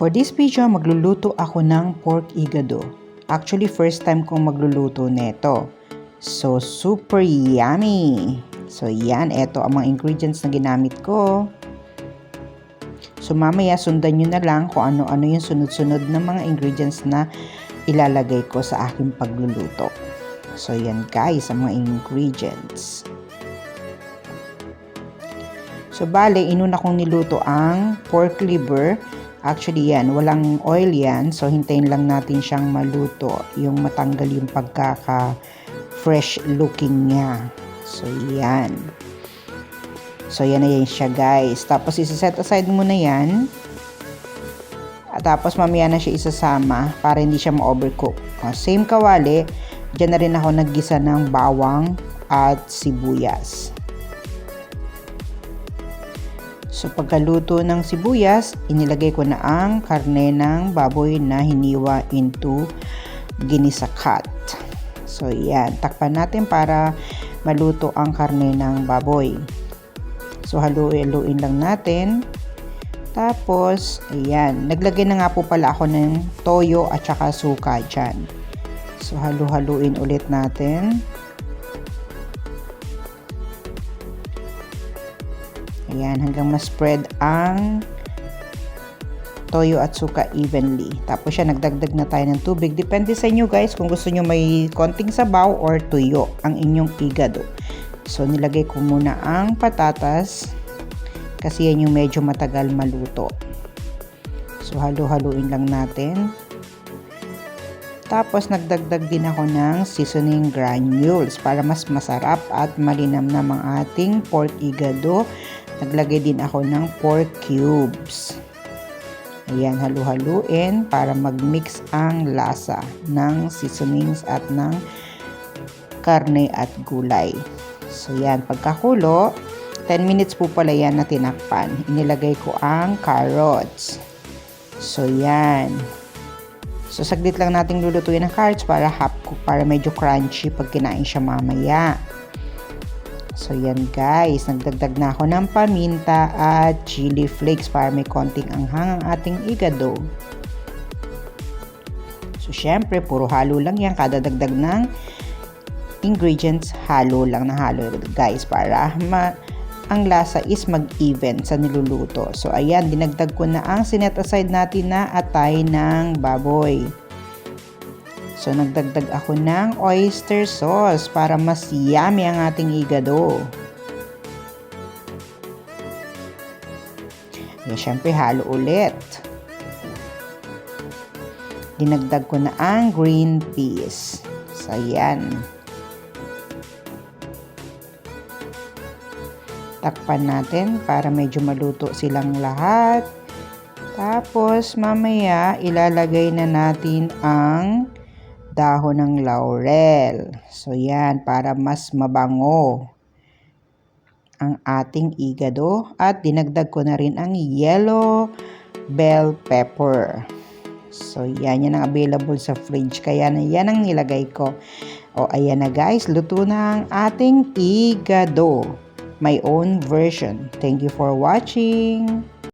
For this video, magluluto ako ng pork igado. Actually, first time kong magluluto neto. So, super yummy! So, yan. Eto ang mga ingredients na ginamit ko. So, mamaya sundan nyo na lang kung ano-ano yung sunod-sunod na mga ingredients na ilalagay ko sa aking pagluluto. So, yan guys, ang mga ingredients. So, bale, inuna kong niluto ang pork liver. Actually, yan, walang oil yan. So, hintayin lang natin siyang maluto. Yung matanggal yung pagkaka-fresh looking niya. So, yan. So, yan na yan siya, guys. Tapos, isa-set aside muna yan. At tapos, mamaya na siya isasama para hindi siya ma-overcook. Same kawali. Diyan na rin ako naggisa ng bawang at sibuyas. So, pagkaluto ng sibuyas, inilagay ko na ang karne ng baboy na hiniwa into ginisa cut. So, yan. Takpan natin para maluto ang karne ng baboy. So, haluin lang natin. Tapos, ayan. Naglagay na nga po pala ako ng toyo at saka suka dyan. So, haluin ulit natin. Ayan, hanggang ma-spread ang toyo at suka evenly. Tapos siya, nagdagdag na tayo ng tubig. Depende sa inyo guys kung gusto nyo may konting sabaw or tuyo ang inyong igado. So, nilagay ko muna ang patatas kasi yan yung medyo matagal maluto. So, haluin lang natin. Tapos, nagdagdag din ako ng seasoning granules para mas masarap at malinamnam ang ating pork igado. Naglagay din ako ng pork cubes. Ayan, haluin para mag-mix ang lasa ng seasonings at ng karne at gulay. So, yan. Pagkakulo, 10 minutes po pala yan na tinakpan. Inilagay ko ang carrots. So, yan. So, saglit lang nating lulutuin ang carrots para half cook, para medyo crunchy pag kinain siya mamaya. So, yan guys. Nagdagdag na ako ng paminta at chili flakes para may konting anghang ang ating igado. So, syempre, puro halo lang yan. Kada dagdag ng ingredients, halo lang na halo guys para ang lasa is mag-even sa niluluto. So, ayan. Dinagdag ko na ang sinet aside natin na atay ng baboy. So, nagdagdag ako ng oyster sauce para mas yummy ang ating igado. Ayan, syempre, halo ulit. Dinagdag ko na ang green peas. So, ayan. Takpan natin para medyo maluto silang lahat. Tapos, mamaya, ilalagay na natin ang dahon ng laurel. So, yan. Para mas mabango ang ating igado. At dinagdag ko na rin ang yellow bell pepper. So, yan. Yan ang available sa fridge. Kaya yan ang nilagay ko. O, ayan na guys. Luto na ang ating igado. My own version. Thank you for watching.